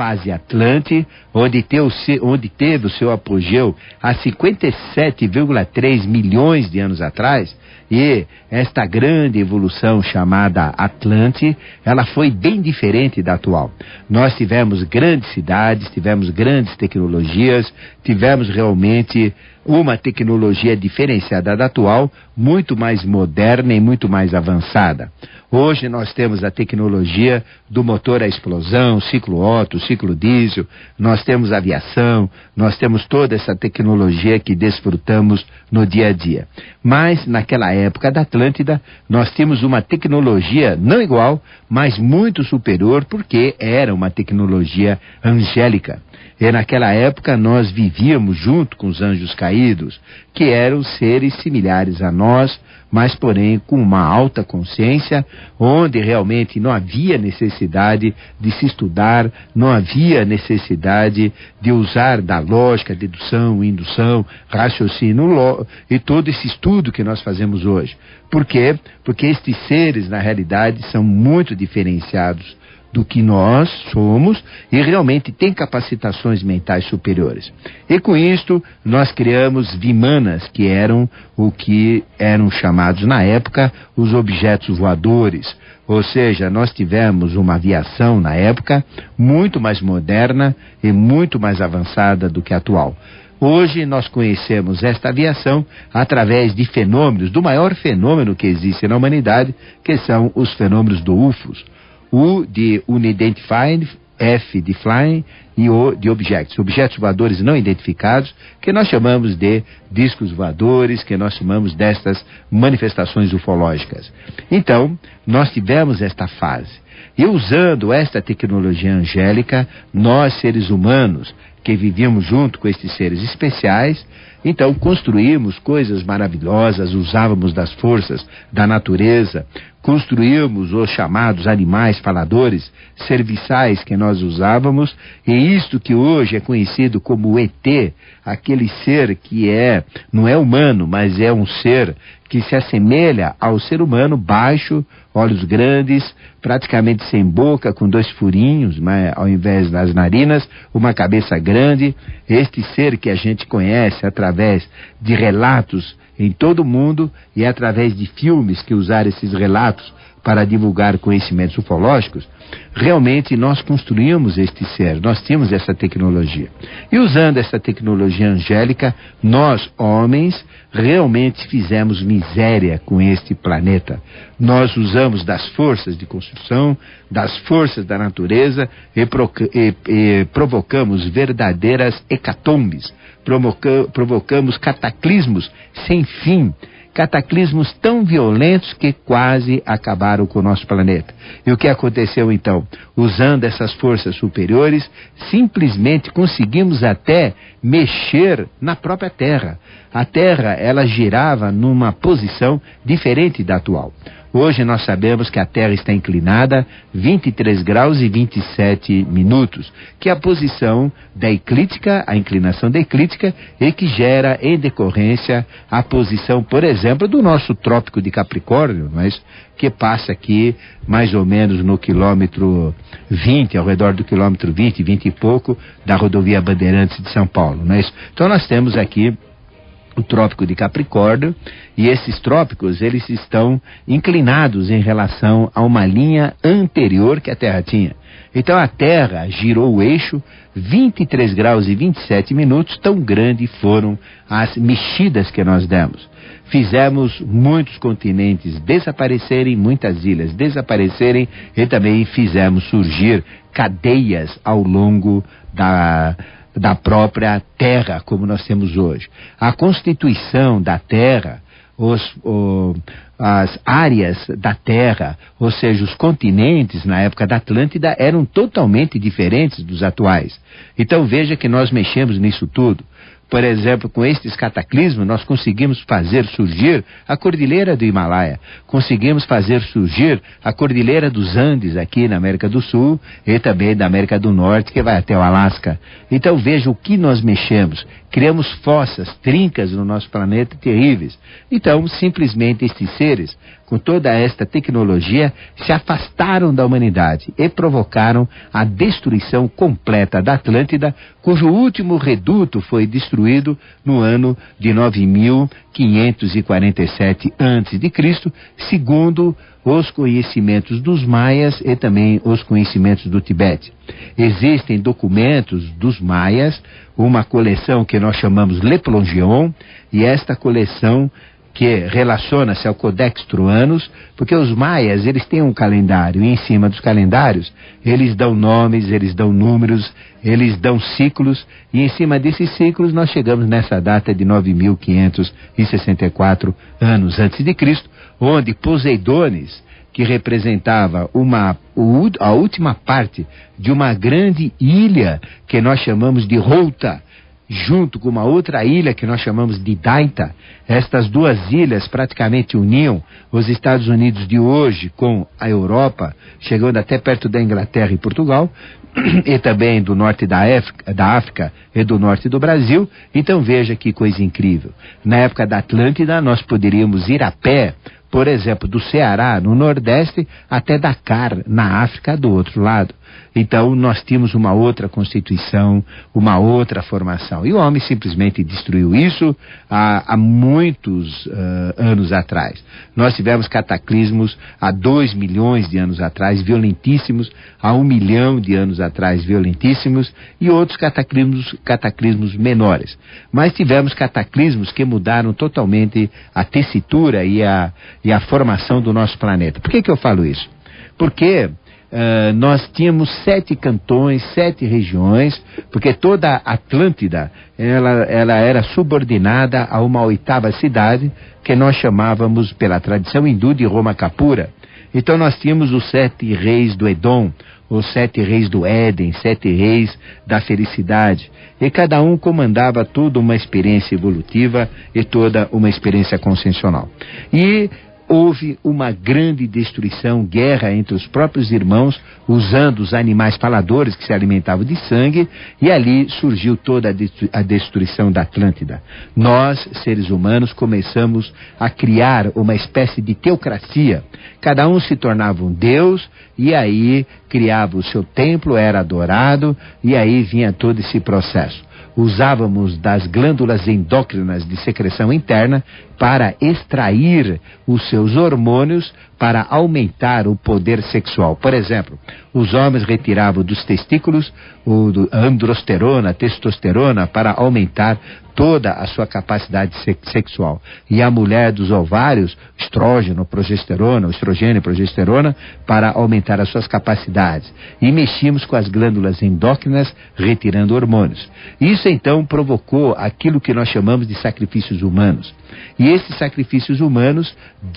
fase Atlante, onde teve o seu apogeu há 57,3 milhões de anos atrás, e esta grande evolução chamada Atlante, ela foi bem diferente da atual. Nós tivemos grandes cidades, tivemos grandes tecnologias, tivemos realmente uma tecnologia diferenciada da atual, muito mais moderna e muito mais avançada. Hoje nós temos a tecnologia do motor a explosão, ciclo Otto, ciclo diesel, nós temos aviação, nós temos toda essa tecnologia que desfrutamos no dia a dia. Mas naquela época da Atlântida, nós tínhamos uma tecnologia não igual, mas muito superior, porque era uma tecnologia angélica. E naquela época nós vivíamos junto com os anjos caídos, que eram seres similares a nós, mas porém com uma alta consciência, onde realmente não havia necessidade de se estudar, não havia necessidade de usar da lógica, dedução, indução, raciocínio e todo esse estudo que nós fazemos hoje. Por quê? Porque estes seres, na realidade, são muito diferenciados do que nós somos e realmente tem capacitações mentais superiores. E com isto, nós criamos Vimanas, que eram o que eram chamados na época os objetos voadores. Ou seja, nós tivemos uma aviação na época muito mais moderna e muito mais avançada do que a atual. Hoje nós conhecemos esta aviação através de fenômenos, do maior fenômeno que existe na humanidade, que são os fenômenos do UFOs. U de Unidentified, F de Flying e O de Objects. Objetos voadores não identificados, que nós chamamos de discos voadores, que nós chamamos destas manifestações ufológicas. Então, nós tivemos esta fase. E usando esta tecnologia angélica, nós seres humanos, que vivíamos junto com estes seres especiais, então construímos coisas maravilhosas, usávamos das forças da natureza, construímos os chamados animais faladores, serviçais que nós usávamos, e isto que hoje é conhecido como ET, aquele ser que não é humano, mas é um ser que se assemelha ao ser humano, baixo, olhos grandes, praticamente sem boca, com 2 furinhos, mas ao invés das narinas, uma cabeça grande. Este ser que a gente conhece através de relatos em todo o mundo e através de filmes que usaram esses relatos para divulgar conhecimentos ufológicos, realmente nós construímos este ser, nós tínhamos essa tecnologia. E usando essa tecnologia angélica, nós, homens, realmente fizemos miséria com este planeta. Nós usamos das forças de construção, das forças da natureza e provocamos verdadeiras hecatombes, provocamos cataclismos sem fim, cataclismos tão violentos que quase acabaram com o nosso planeta. E o que aconteceu então? Usando essas forças superiores, simplesmente conseguimos até mexer na própria Terra. A Terra, ela girava numa posição diferente da atual. Hoje nós sabemos que a Terra está inclinada 23 graus e 27 minutos, que é a posição da eclíptica, a inclinação da eclíptica, e que gera em decorrência a posição, por exemplo, do nosso trópico de Capricórnio, mas que passa aqui mais ou menos no quilômetro 20, ao redor do quilômetro 20, 20 e pouco, da rodovia Bandeirantes de São Paulo, não é isso? Então nós temos aqui o trópico de Capricórnio, e esses trópicos, eles estão inclinados em relação a uma linha anterior que a Terra tinha. Então a Terra girou o eixo 23 graus e 27 minutos, tão grandes foram as mexidas que nós demos. Fizemos muitos continentes desaparecerem, muitas ilhas desaparecerem, e também fizemos surgir cadeias ao longo da própria Terra, como nós temos hoje. A constituição da Terra, as áreas da Terra, ou seja, os continentes na época da Atlântida eram totalmente diferentes dos atuais. Então veja que nós mexemos nisso tudo. Por exemplo, com estes cataclismos, nós conseguimos fazer surgir a Cordilheira do Himalaia, conseguimos fazer surgir a Cordilheira dos Andes aqui na América do Sul e também da América do Norte, que vai até o Alasca. Então veja o que nós mexemos, criamos fossas, trincas no nosso planeta terríveis. Então, simplesmente estes seres, com toda esta tecnologia, se afastaram da humanidade e provocaram a destruição completa da Atlântida, cujo último reduto foi destruído no ano de 9547 a.C., segundo os conhecimentos dos maias e também os conhecimentos do Tibete. Existem documentos dos maias, uma coleção que nós chamamos Le Plongeon, e esta coleção que relaciona-se ao Codex Truanus, porque os maias, eles têm um calendário, e em cima dos calendários, eles dão nomes, eles dão números, eles dão ciclos, e em cima desses ciclos nós chegamos nessa data de 9564 anos antes de Cristo, onde Poseidones, que representava a última parte de uma grande ilha que nós chamamos de Routa, junto com uma outra ilha que nós chamamos de Daita. Estas duas ilhas praticamente uniam os Estados Unidos de hoje com a Europa, chegando até perto da Inglaterra e Portugal, e também do norte da África e do norte do Brasil. Então veja que coisa incrível. Na época da Atlântida nós poderíamos ir a pé, por exemplo, do Ceará, no Nordeste, até Dakar, na África, do outro lado. Então, nós tínhamos uma outra constituição, uma outra formação. E o homem simplesmente destruiu isso há muitos anos atrás. Nós tivemos cataclismos há 2 milhões de anos atrás, violentíssimos, há 1 milhão de anos atrás, violentíssimos, e outros cataclismos menores. Mas tivemos cataclismos que mudaram totalmente a tessitura e a formação do nosso planeta. Por que eu falo isso? Porque nós tínhamos 7 cantões, 7 regiões, porque toda a Atlântida, ela era subordinada a uma 8ª cidade, que nós chamávamos, pela tradição hindu, de Romakapura. Então nós tínhamos os 7 reis do Edom, os 7 reis do Éden, 7 reis da felicidade. E cada um comandava toda uma experiência evolutiva e toda uma experiência consciencial. E houve uma grande destruição, guerra entre os próprios irmãos, usando os animais faladores que se alimentavam de sangue, e ali surgiu toda a destruição da Atlântida. Nós, seres humanos, começamos a criar uma espécie de teocracia. Cada um se tornava um deus, e aí criava o seu templo, era adorado, e aí vinha todo esse processo. Usávamos das glândulas endócrinas de secreção interna para extrair os seus hormônios para aumentar o poder sexual. Por exemplo, os homens retiravam dos testículos a androsterona, a testosterona, para aumentar toda a sua capacidade sexual. E a mulher dos ovários, estrogênio, e progesterona, para aumentar as suas capacidades. E mexíamos com as glândulas endócrinas, retirando hormônios. Isso então provocou aquilo que nós chamamos de sacrifícios humanos. E esses sacrifícios humanos,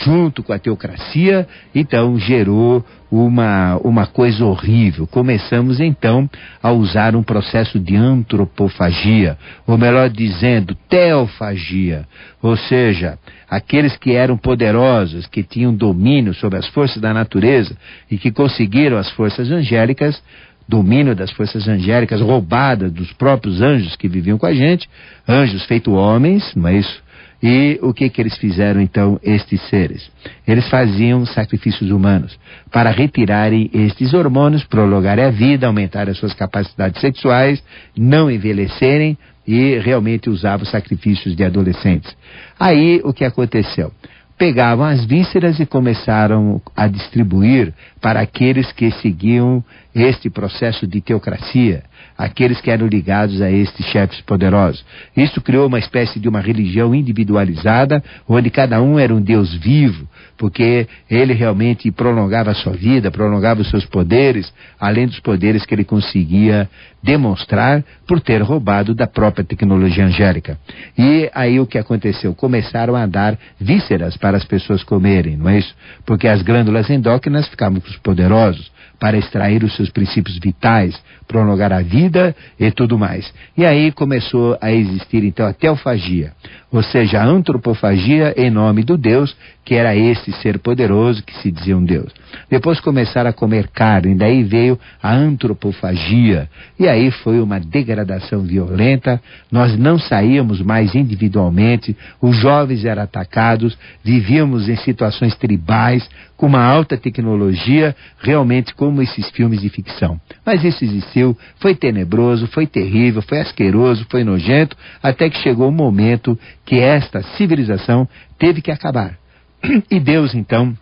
junto com a teocracia, então gerou uma coisa horrível. Começamos então a usar um processo de antropofagia, ou melhor dizendo, teofagia, ou seja, aqueles que eram poderosos, que tinham domínio sobre as forças da natureza e que conseguiram as forças angélicas, domínio das forças angélicas roubadas dos próprios anjos que viviam com a gente, anjos feitos homens, não é isso? E o que eles fizeram então, estes seres? Eles faziam sacrifícios humanos para retirarem estes hormônios, prolongarem a vida, aumentarem as suas capacidades sexuais, não envelhecerem, e realmente usavam sacrifícios de adolescentes. Aí o que aconteceu? Pegavam as vísceras e começaram a distribuir para aqueles que seguiam este processo de teocracia, aqueles que eram ligados a estes chefes poderosos. Isso criou uma espécie de uma religião individualizada, onde cada um era um Deus vivo, porque ele realmente prolongava a sua vida, prolongava os seus poderes, além dos poderes que ele conseguia demonstrar por ter roubado da própria tecnologia angélica. E aí o que aconteceu? Começaram a dar vísceras para as pessoas comerem, não é isso? Porque as glândulas endócrinas ficavam com os poderosos para extrair os seus princípios vitais, prolongar a vida e tudo mais. E aí começou a existir então a teofagia, ou seja, a antropofagia em nome do Deus, que era esse ser poderoso que se dizia um Deus. Depois começaram a comer carne, daí veio a antropofagia, e aí foi uma degradação violenta, nós não saíamos mais individualmente, os jovens eram atacados, vivíamos em situações tribais, com uma alta tecnologia, realmente como esses filmes de ficção. Mas isso existiu, foi tenebroso, foi terrível, foi asqueroso, foi nojento, até que chegou o momento que esta civilização teve que acabar. E Deus, então,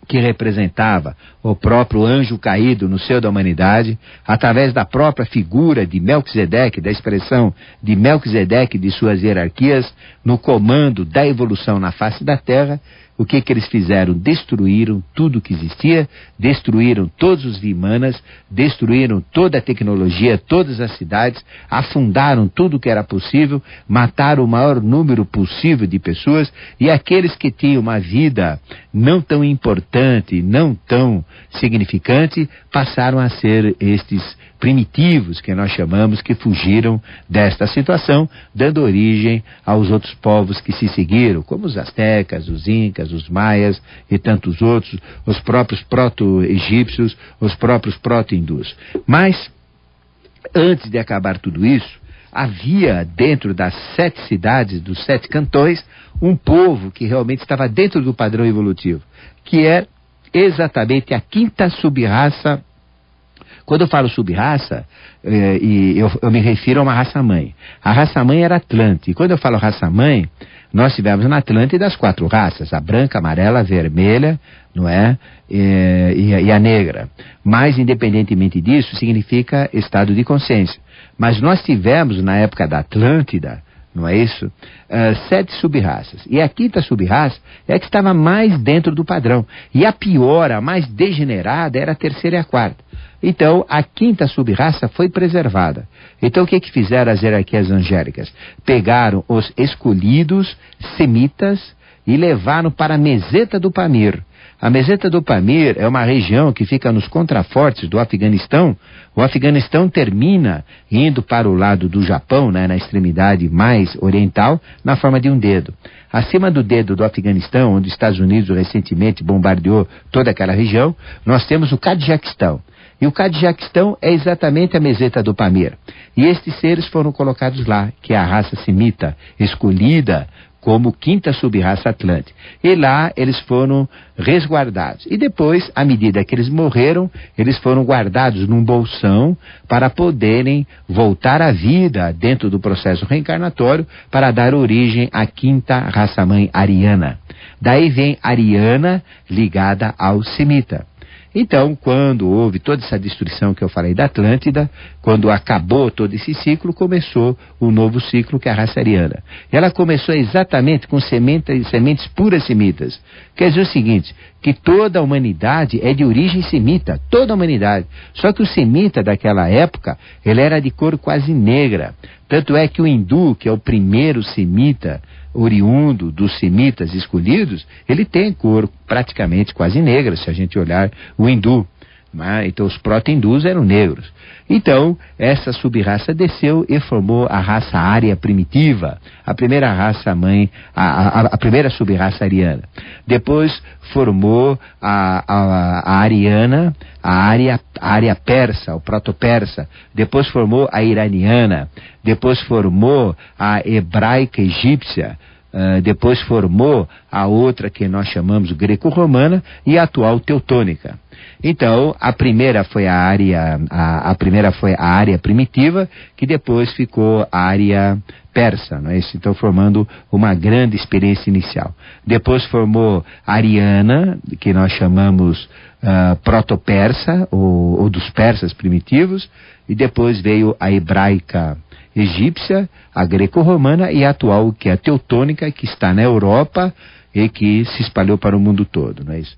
que representava o próprio anjo caído no seio da humanidade, através da própria figura de Melquisedeque, da expressão de Melquisedeque de suas hierarquias, no comando da evolução na face da terra, o que eles fizeram? Destruíram tudo que existia, destruíram todos os vimanas, destruíram toda a tecnologia, todas as cidades, afundaram tudo que era possível, mataram o maior número possível de pessoas, e aqueles que tinham uma vida não tão importante, não tão significante, passaram a ser estes primitivos, que nós chamamos, que fugiram desta situação, dando origem aos outros povos que se seguiram, como os astecas, os incas, os maias e tantos outros, os próprios proto-egípcios, os próprios proto-hindus. Mas, antes de acabar tudo isso, havia dentro das 7 cidades, dos 7 cantões, um povo que realmente estava dentro do padrão evolutivo, que é exatamente a 5ª sub-raça. Quando eu falo sub-raça, eu me refiro a uma raça-mãe. A raça-mãe era Atlante. E quando eu falo raça-mãe, nós tivemos na Atlântida as 4 raças, a branca, a amarela, a vermelha, não é? E a negra. Mas, independentemente disso, significa estado de consciência. Mas nós tivemos, na época da Atlântida, não é isso? 7 sub-raças. E a 5ª sub-raça é a que estava mais dentro do padrão. E a pior, a mais degenerada, era a 3ª e a 4ª. Então, a 5ª sub-raça foi preservada. Então, o que fizeram as hierarquias angélicas? Pegaram os escolhidos semitas e levaram para a meseta do Pamir. A meseta do Pamir é uma região que fica nos contrafortes do Afeganistão. O Afeganistão termina indo para o lado do Japão, né, na extremidade mais oriental, na forma de um dedo. Acima do dedo do Afeganistão, onde os Estados Unidos recentemente bombardeou toda aquela região, nós temos o Tadjiquistão. E o Tadjiquistão é exatamente a meseta do Pamir. E estes seres foram colocados lá, que é a raça semita, escolhida como 5ª sub-raça atlântica. E lá eles foram resguardados. E depois, à medida que eles morreram, eles foram guardados num bolsão para poderem voltar à vida dentro do processo reencarnatório para dar origem à 5ª raça-mãe ariana. Daí vem Ariana ligada ao semita. Então, quando houve toda essa destruição que eu falei da Atlântida, quando acabou todo esse ciclo, começou o novo ciclo, que é a raça ariana. E ela começou exatamente com sementes puras semitas. Quer dizer o seguinte, que toda a humanidade é de origem semita, toda a humanidade. Só que o semita daquela época, ele era de cor quase negra. Tanto é que o hindu, que é o primeiro semita, oriundo dos semitas escolhidos, ele tem cor praticamente quase negra, se a gente olhar o hindu. Então os proto-hindus eram negros. Então essa sub-raça desceu e formou a raça ária primitiva, a primeira raça mãe, a primeira sub-raça ariana. Depois formou a ariana, a área persa, o proto-persa. Depois formou a iraniana. Depois formou a hebraica egípcia. Depois formou a outra que nós chamamos greco-romana e a atual teutônica. Então, a primeira foi a área primitiva, que depois ficou a área persa, não é isso? Então, formando uma grande experiência inicial. Depois formou a ariana, que nós chamamos proto-persa, ou dos persas primitivos, e depois veio a hebraica egípcia, a greco-romana e a atual, que é a teutônica, que está na Europa e que se espalhou para o mundo todo, não é isso?